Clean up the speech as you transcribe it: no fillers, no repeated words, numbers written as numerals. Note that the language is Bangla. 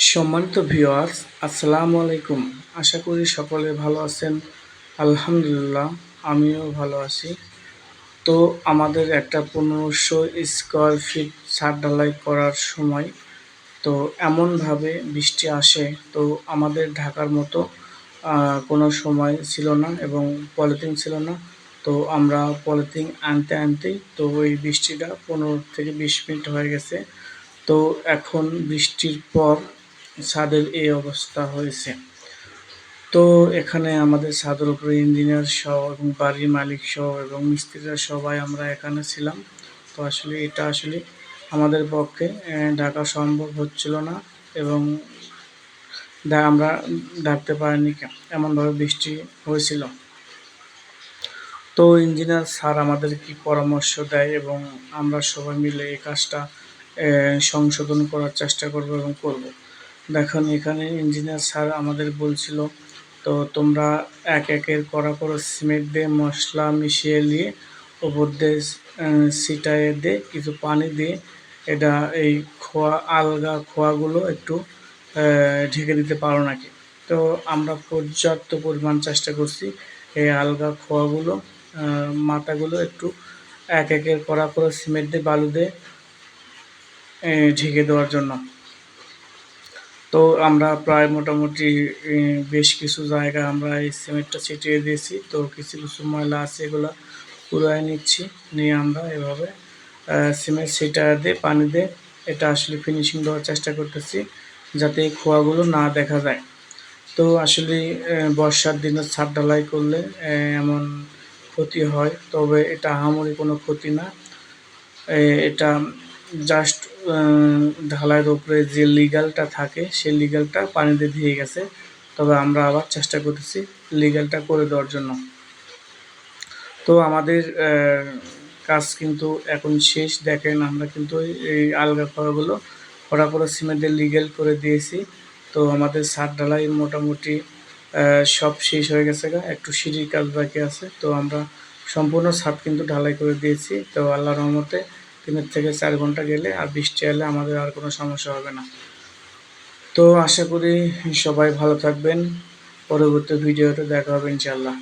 সম্মানিত ভিউয়ার্স, আসসালামু আলাইকুম। আশা করি সকলে ভালো আছেন। আলহামদুলিল্লাহ, আমিও ভালো আছি। তো আমাদের একটা 1500 স্কোয়ার ফিট ছাদ ঢালাই করার সময় তো এমনভাবে বৃষ্টি আসে, তো আমাদের ঢাকার মতো কোনো সময় ছিল না এবং পলিথিন ছিল না। তো আমরা পলিথিন আনতে আনতেই তো ওই বৃষ্টিটা 15 থেকে 20 মিনিট হয়ে গেছে। তো এখন বৃষ্টির পর ছাদের এই অবস্থা হয়েছে। তো এখানে আমাদের ছাদের উপরে ইঞ্জিনিয়ার সহ এবং বাড়ির মালিক সহ এবং মিস্ত্রিরা সবাই আমরা এখানে ছিলাম। তো আসলে এটা আসলে আমাদের পক্ষে ঢাকা সম্ভব হচ্ছিল না এবং আমরা ঢাকতে পারিনি, এমনভাবে বৃষ্টি হয়েছিল। তো ইঞ্জিনিয়ার স্যার আমাদের কি পরামর্শ দেয় এবং আমরা সবাই মিলে এই কাজটা সংশোধন করার চেষ্টা করব এবং করব। দেখুন, এখানে ইঞ্জিনিয়ার স্যার আমাদের বলছিল, তো তোমরা একের কড়া করে সিমেন্ট দিয়ে মশলা মিশিয়ে নিয়ে ওপর দিয়ে ছিটাইয়ে দিয়ে কিছু পানি দিয়ে এটা এই আলগা খোয়াগুলো একটু ঢেকে দিতে পারো নাকি। তো আমরা পর্যাপ্ত পরিমাণ চেষ্টা করছি এই আলগা খোয়াগুলো মাথাগুলো একটু একের কড়া করে সিমেন্ট দিয়ে বালু দিয়ে ঢেকে দেওয়ার জন্য। তো আমরা প্রায় মোটামুটি বেশ কিছু জায়গা আমরা এই সিমেন্টটা ছিটিয়ে দিয়েছি। তো কিছু কিছু ময়লা আছে, এগুলো কুড়ায় নিচ্ছি, নিয়ে আমরা এভাবে সিমেন্ট ছিটিয়ে দিয়ে পানি দিয়ে এটা আসলে ফিনিশিং দেওয়ার চেষ্টা করতেছি, যাতে এই খোয়াগুলো না দেখা যায়। তো আসলে বর্ষার দিনে ছাদ ঢালাই করলে এমন ক্ষতি হয়, তবে এটা আহামরি কোনো ক্ষতি না। এটা জাস্ট ঢালাইয়ের উপরে যে লিগ্যালটা থাকে সেই লিগ্যালটা পানিতে ধুয়ে গেছে, তবে আমরা আবার চেষ্টা করতেছি লিগ্যালটা করে দেওয়ার জন্য। তো আমাদের কাজ কিন্তু এখন শেষ। দেখেন, আমরা কিন্তু এই আলগা খড়গুলো খড়া করে সিমেন্টের লিগ্যাল করে দিয়েছি। তো আমাদের ছাদ ঢালাই মোটামুটি সব শেষ হয়ে গেছে, একটু সিঁড়ির কাজ বাকি আছে। তো আমরা সম্পূর্ণ ছাদ কিন্তু ঢালাই করে দিয়েছি। তো আল্লাহর রহমতে 3 থেকে 4 ঘন্টা গেলে আর বৃষ্টি এলে আমাদের আর কোনো সমস্যা হবে না। তো আশা করি সবাই ভালো থাকবেন। পরবর্তী ভিডিওতে দেখা হবে ইনশাআল্লাহ।